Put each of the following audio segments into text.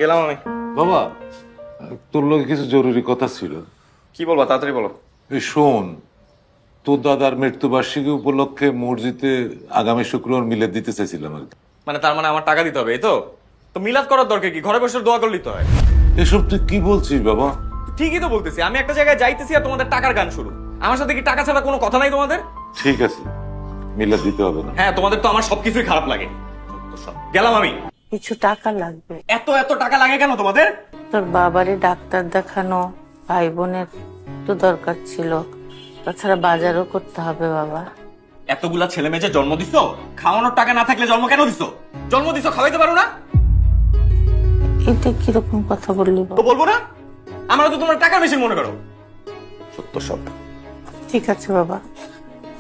গেলাম আমি। বাবা, তোর লগে কিছু জরুরি কথা ছিল। কি বলবা, তাড়াতাড়ি বলো। এই শোন, তোর দাদার মৃত্যুবার্ষিকী উপলক্ষে মসজিদে আগামী শুক্রবার মিলাদ দিতে চাইছিলাম আর কি। মানে তার মানে আমার টাকা দিতে হবে, এই তো? তো মিলাদ করার দরকার কি? ঘরে বসে দোয়া করলেই তো হয়। এসব তুই কি বলছিস বাবা? ঠিকই তো বলতেছি, আমি একটা জায়গায় যাইতেছি আর তোমাদের টাকার গান শুরু। আমার সাথে কি টাকা ছাড়া কোনো কথা নাই তোমাদের? ঠিক আছে, মিলাদ দিতে হবে না। হ্যাঁ, তোমাদের তো আমার সবকিছুই খারাপ লাগে। গেলাম আমি। কিছু টাকা লাগবে। এত এত টাকা লাগে কেন তোমাদের? তোর বাবারে ডাক্তার দেখানো, ভাই বোনের তো দরকার ছিল, তাছাড়া বাজারও করতে হবে বাবা। এতগুলা ছেলে মেয়ে যে জন্ম দিছো, খাওয়ানোর টাকা না থাকলে জন্ম কেন দিছো? জন্ম দিছো, খাওয়াইতে পারো না? এটা কিরকম কথা বললি তো বাবা? বলবো না? আমরা তো তোমার টাকার মেশিন মনে করো। সত্য সব। ঠিক আছে বাবা,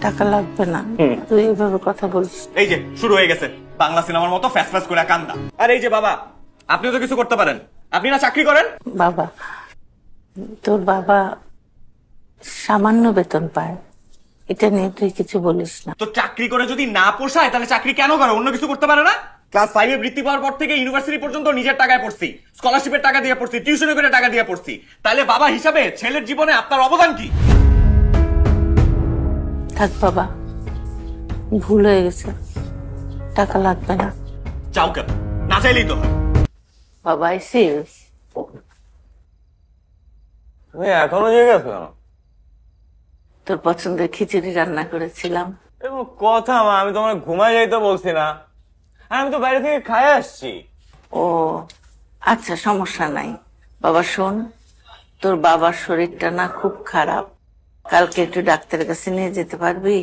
টাকা লাগবে না, তুই এইভাবে কথা বলিস। এই যে শুরু হয়ে গেছে বাংলা সিনেমার মতো ফ্যাস ফ্যাস করে কান্দা। আর এই যে বাবা, আপনিও তো কিছু করতে পারেন, আপনি না চাকরি করেন? বাবা, তোর বাবা সামান্য বেতন পায়, এটা নিয়ে তুই কিছু বলিস না। তো চাকরি করে যদি না পোষায় তাহলে চাকরি কেন করে? অন্য কিছু করতে পারে না? ক্লাস 5 এ বৃত্তি পাওয়ার পর থেকে ইউনিভার্সিটি পর্যন্ত নিজের টাকায় পড়ছি, স্কলারশিপের টাকা দিয়ে পড়ছি, টিউশনি করে টাকা দিয়ে পড়ছি। তাহলে বাবা হিসাবে ছেলের জীবনে আপনার অবদান কি? থাক বাবা, ভুল হয়ে গেছে, টাকা লাগবে না। চাও কেন? না চাইলেই তো হয়। বাবা আইসিস? তুমি এখনো জেগে আছো কেন? তোর পছন্দের খিচুড়ি রান্না করেছিলাম। এরকম কথা মা, আমি তোমার ঘুমাই যাইতে বলছি না, আর আমি তো বাইরে থেকে খাই আসছি। ও আচ্ছা, সমস্যা নাই বাবা। শোন, তোর বাবার শরীরটা না খুব খারাপ, কালকে একটু ডাক্তারের কাছে নিয়ে যেতে পারবি?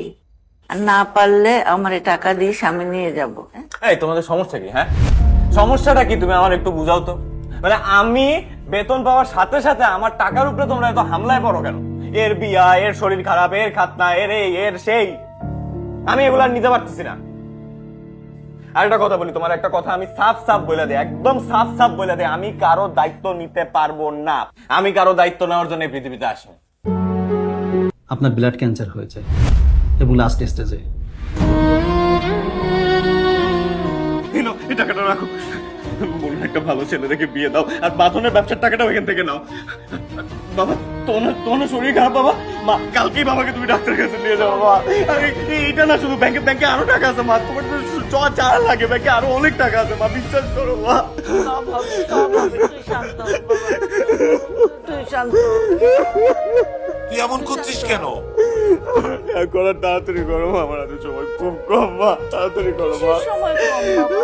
আর না পারলে আমারে টাকা দিস, আমি নিয়ে যাবো। এই তোমাদের সমস্যা কি? হ্যাঁ, সমস্যাটা কি তুমি আমার একটু বুঝাও তো। মানে আমি বেতন পাওয়ার সাথে সাথে আমার টাকার উপরে তোমরা এত হামলায় পড়ো কেন? এর বিয়া, এর শরীর খারাপ, এর খাতনা, এর এই এর সেই, আমি এগুলো আর নিতে পারতেছি না। আর একটা কথা বলি, তোমার একটা কথা আমি সাফ সাফ বলে দিই, একদম সাফ সাফ বলে দিই, আমি কারো দায়িত্ব নিতে পারবো না। আমি কারো দায়িত্ব নেওয়ার জন্য এই পৃথিবীতে আসি। আপনার ব্লাড ক্যান্সার হয়েছে এবং লাস্ট স্টেজে। এই টাকাটা রাখো, বলুন একটা ভালো ছেলে দেখে বিয়ে দাও, আর বাঁধনের ব্যবসার টাকাটা ওইখান থেকে নাও। বাবা, তোমার শরীর খারাপ বাবা, মা কালকেই বাবাকে তুমি ডাক্তারের কাছে নিয়ে যাও বাবা। আরে এইটা না, শুধু ব্যাংকে আরো টাকা আছে মা, তোমার তো চার লাগে, ব্যাংকে আরো অনেক টাকা আছে মা, বিশ্বাস করো মা। তুই শান্ত। তুই এমন করছিস কেন? করো, তাড়াতাড়ি করো মা, আমার হাতে সময় খুব কম মা, তাড়াতাড়ি করো মা। সময় কম বাবা।